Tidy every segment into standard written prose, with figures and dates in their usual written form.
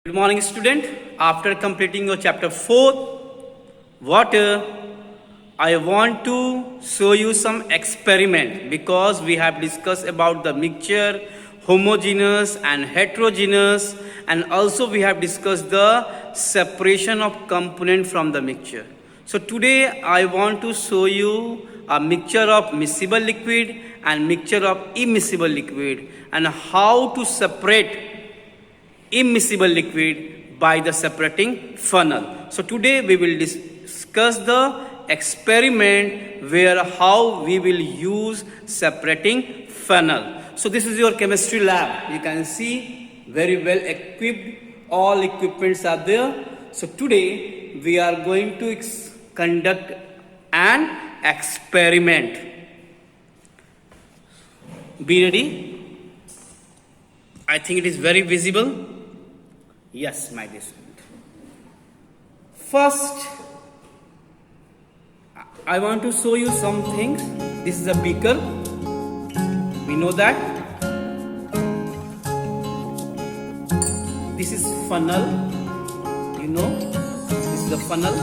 Good morning, student. After completing your chapter 4, water, I want to show you some experiment because we have discussed about the mixture, homogeneous and heterogeneous, and also we have discussed the separation of component from the mixture. So today I want to show you a mixture of miscible liquid and mixture of immiscible liquid and how to separate immiscible liquid by the separating funnel. So today we will discuss the experiment where how we will use separating funnel. So this is your chemistry lab. You can see very well equipped, all equipments are there. So today we are going to conduct an experiment. Be ready. I think it is very visible. Yes, my dear student. First, I want to show you some things. This is a beaker. We know that. This is funnel. You know, this is the funnel.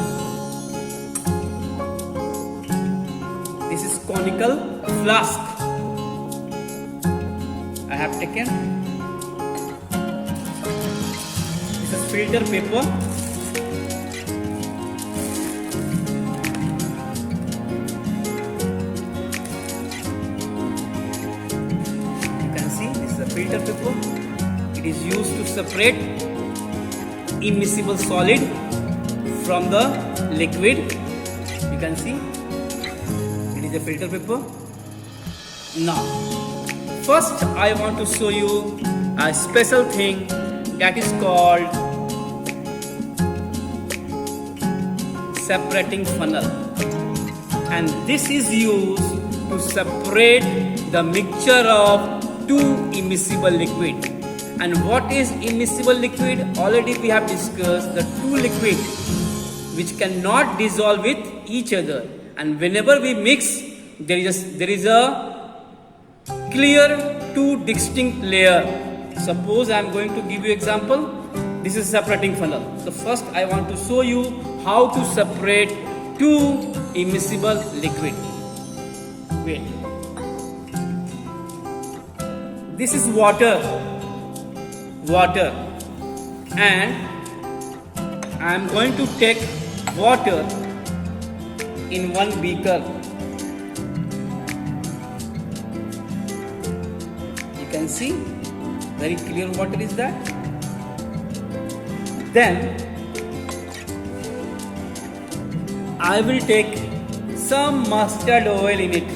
This is conical flask. I have taken. Filter paper, you can see this is a filter paper. It is used to separate immiscible solid from the liquid. You can see it is a filter paper. Now first I want to show you a special thing that is called separating funnel, and this is used to separate the mixture of two immiscible liquid. And what is immiscible liquid? Already we have discussed the two liquid which cannot dissolve with each other, and whenever we mix there is a clear two distinct layer. Suppose I am going to give you example. This is separating funnel. So first I want to show you how to separate two immiscible liquid. Wait. This is water. And I am going to take water in one beaker. You can see very clear water is that. Then I will take some mustard oil in it.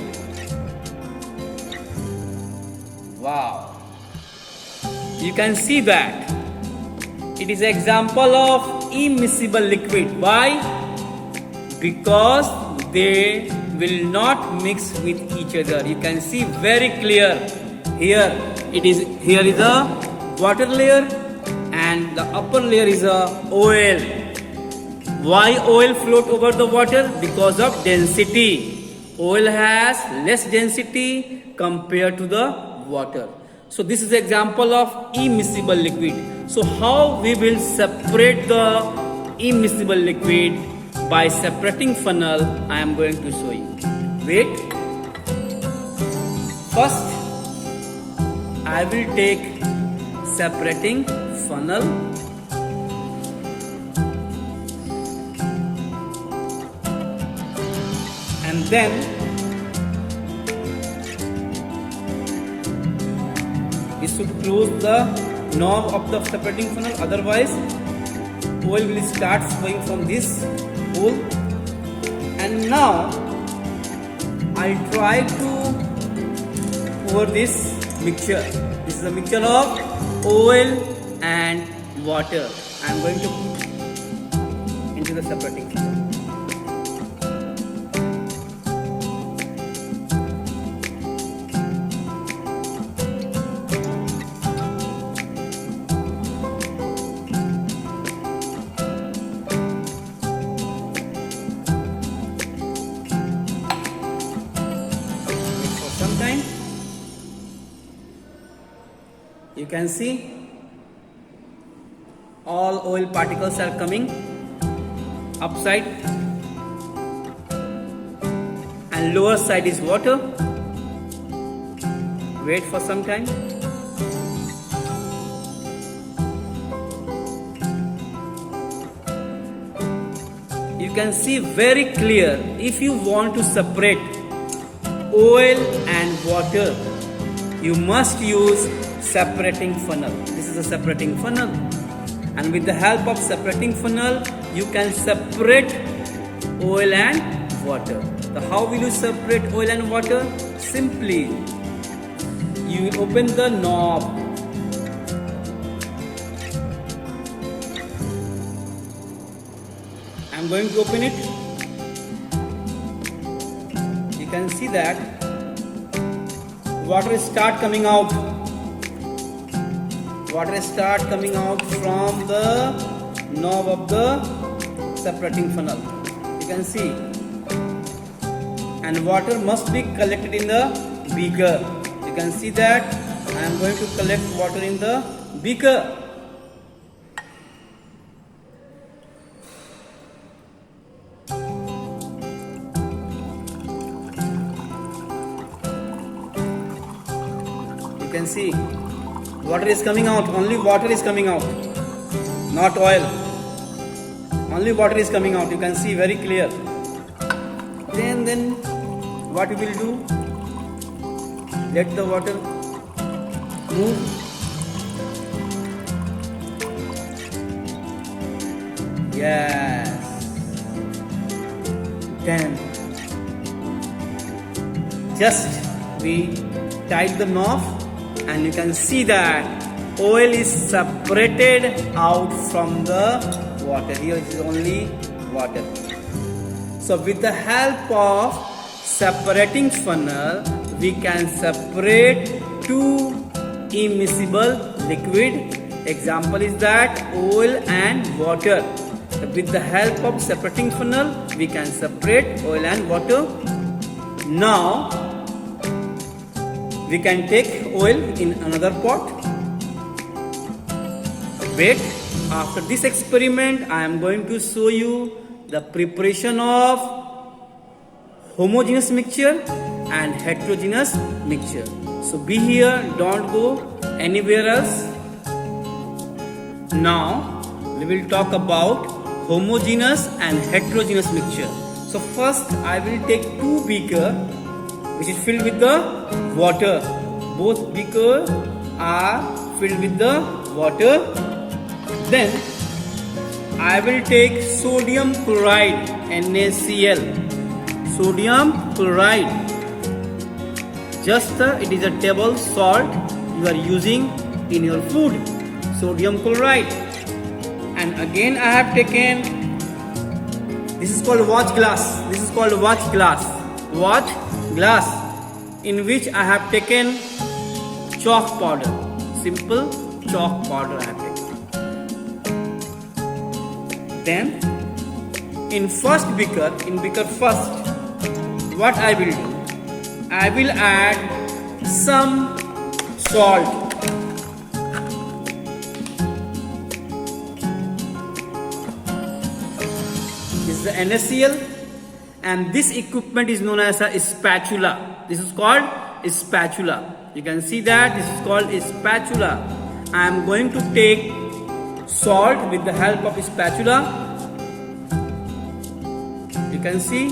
Wow. You can see that it is an example of immiscible liquid. Why? Because they will not mix with each other. You can see very clear here. Here is a water layer and the upper layer is a oil. Why oil float over the water? Because of density. Oil has less density compared to the water. So this is an example of immiscible liquid. So how we will separate the immiscible liquid? By separating funnel, I am going to show you. Wait. First, I will take separating funnel and then we should close the knob of the separating funnel, otherwise oil will start flowing from this hole. And now I'll try to pour this mixture. This is a mixture of oil and water. I am going to put into the separating funnel. For some time, you can see all oil particles are coming upside, and lower side is water. Wait for some time. You can see very clear. If you want to separate oil and water, you must use separating funnel. This is a separating funnel, and with the help of separating funnel you can separate oil and water. So how will you separate oil and water? Simply you will open the knob. I am going to open it. You can see that water start coming out. Water start coming out from the knob of the separating funnel. You can see, and water must be collected in the beaker. You can see that I am going to collect water in the beaker. You can see water is coming out. Only water is coming out, not oil. Only water is coming out. You can see very clear. Then what we will do? Let the water move. Yes. Then just we tight the knob, and you can see that oil is separated out from the water. Here it is only water. So with the help of separating funnel, we can separate two immiscible liquid. Example is that oil and water. So with the help of separating funnel, we can separate oil and water. Now we can take oil in another pot. Wait, after this experiment I am going to show you the preparation of homogeneous mixture and heterogeneous mixture. So be here, don't go anywhere else. Now we will talk about homogeneous and heterogeneous mixture. So first I will take two beakers which is filled with the water. Both beakers are filled with the water. Then I will take sodium chloride, NaCl. Sodium chloride. Just it is a table salt you are using in your food. Sodium chloride. And again I have taken, this is called watch glass. This is called watch glass. Watch glass, in which I have taken chalk powder. Simple chalk powder I have taken. Then in first beaker, first, what I will do? I will add some salt. This is the NaCl, and this equipment is known as a spatula. This is called a spatula. You can see that this is called a spatula. I am going to take salt with the help of a spatula. You can see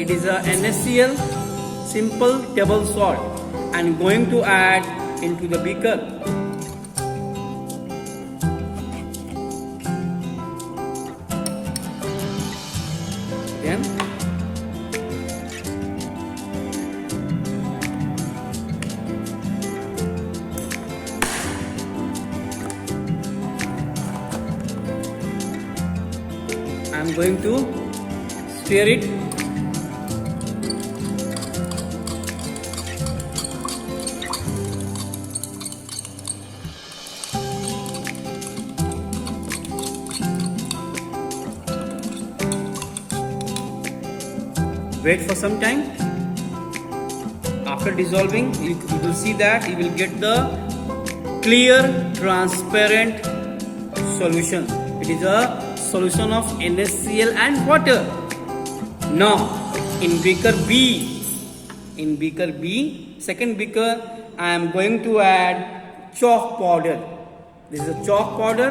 it is a NaCl, simple table salt, and going to add into the beaker. Then I am going to stir it. Wait for some time. After dissolving, you will see that you will get the clear, transparent solution. It is a solution of NaCl and water. Now, in beaker B, second beaker, I am going to add chalk powder. This is a chalk powder.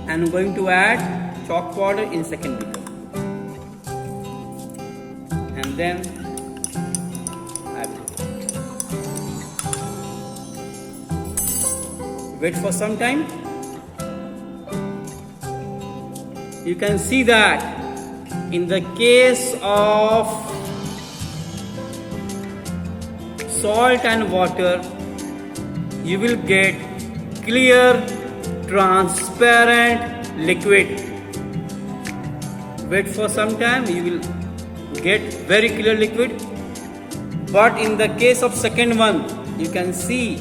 I am going to add chalk powder in second beaker. And then I will wait for some time. You can see that in the case of salt and water, you will get clear, transparent liquid. Wait for some time, you will get very clear liquid. But in the case of second one, you can see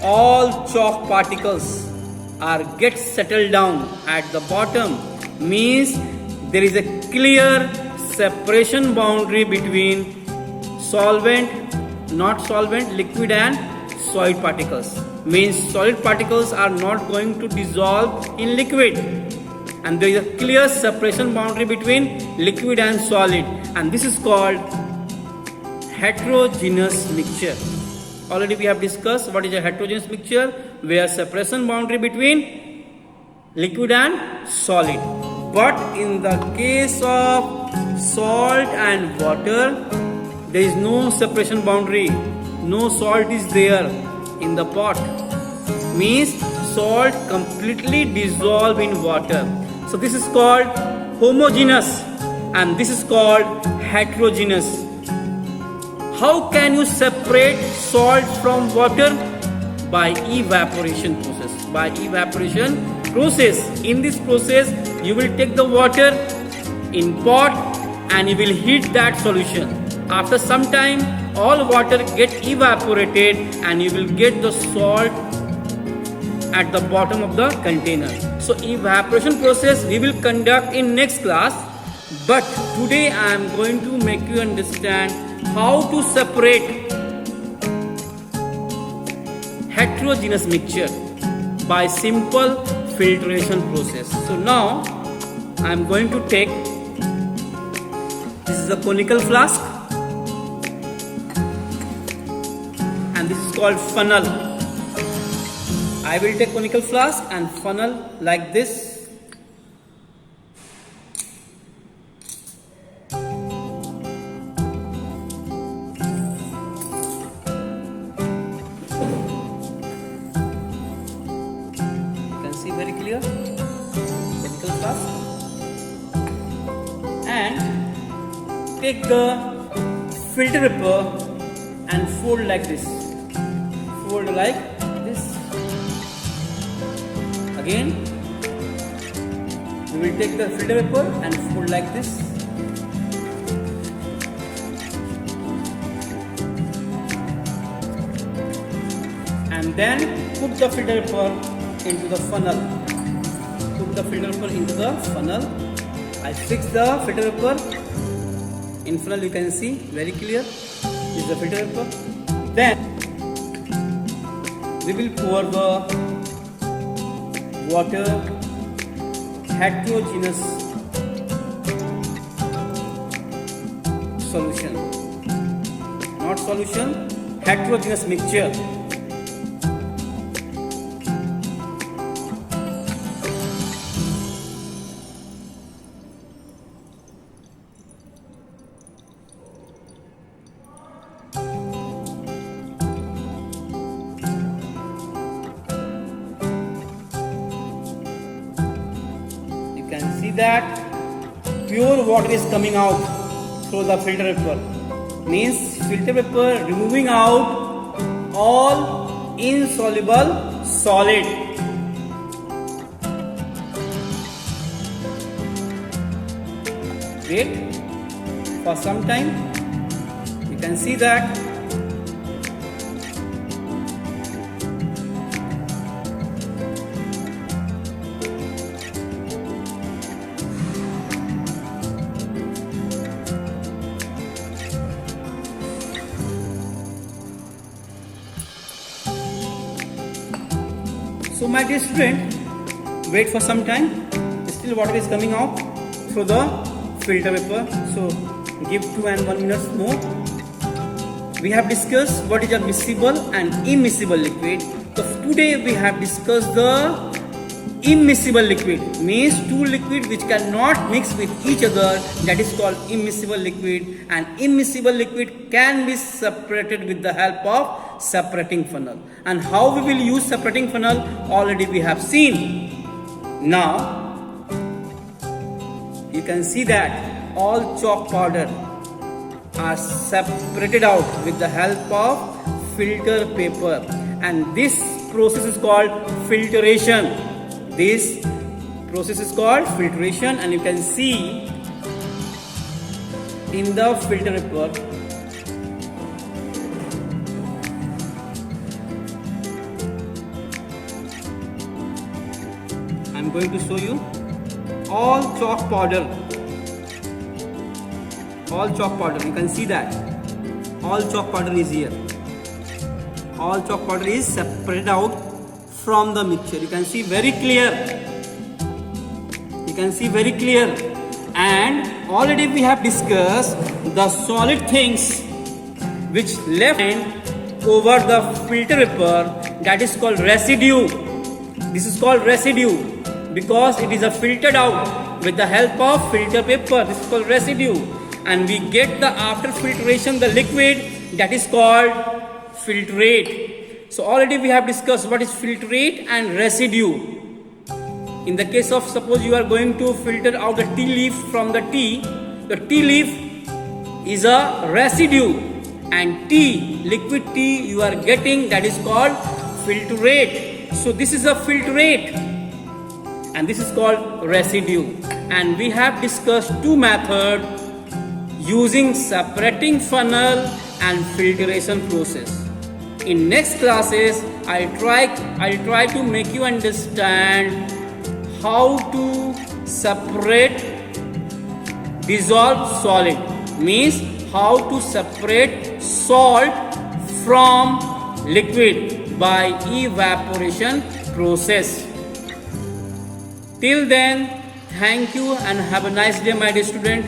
all chalk particles are get settled down at the bottom. Means there is a clear separation boundary between solvent, not solvent, liquid and solid particles. Means solid particles are not going to dissolve in liquid, and there is a clear separation boundary between liquid and solid, and this is called heterogeneous mixture. Already we have discussed what is a heterogeneous mixture, where separation boundary between liquid and solid. But in the case of salt and water, there is no separation boundary. No salt is there in the pot. Means salt completely dissolve in water. So this is called homogeneous and this is called heterogeneous. How can you separate salt from water? By evaporation process. By evaporation process. In this process, you will take the water in pot and you will heat that solution. After some time, all water get evaporated and you will get the salt at the bottom of the container. So evaporation process we will conduct in next class, but today I am going to make you understand how to separate heterogeneous mixture by simple filtration process. So now I am going to take, this is a conical flask and this is called funnel. I will take conical flask and funnel like this. Very clear, conical flask, and take the filter paper and fold like this. Fold like this. Again, we will take the filter paper and fold like this. And then put the filter paper into the funnel. Put the filter paper into the funnel. I fix the filter paper. In funnel you can see very clear. This is the filter paper. Then we will pour the water, heterogeneous solution. Not solution, heterogeneous mixture. That pure water is coming out through the filter paper. Means filter paper removing out all insoluble solid. Wait for some time. You can see that So my dear student, wait for some time. Still water is coming out through the filter paper. So give 2 and 1 minutes more. We have discussed what is a miscible and immiscible liquid. So today we have discussed the immiscible liquid, means two liquid which cannot mix with each other, that is called immiscible liquid. And immiscible liquid can be separated with the help of separating funnel. And how we will use separating funnel already we have seen. Now you can see that all chalk powder are separated out with the help of filter paper, and this process is called filtration. This process is called filtration, and you can see in the filter paper I am going to show you all chalk powder. All chalk powder, you can see that all chalk powder is here. All chalk powder is separated out from the mixture. You can see very clear. You can see very clear. And already we have discussed the solid things which left over the filter paper, that is called residue. This is called residue because it is filtered out with the help of filter paper. This is called residue. And we get the after filtration the liquid, that is called filtrate. So already we have discussed what is filtrate and residue. In the case of, suppose you are going to filter out the tea leaf from the tea leaf is a residue, and tea, liquid tea you are getting, that is called filtrate. So this is a filtrate and this is called residue. And we have discussed two methods using separating funnel and filtration process. In next classes, I'll try to make you understand how to separate dissolved solid, means how to separate salt from liquid by evaporation process. Till then, thank you and have a nice day, my dear student.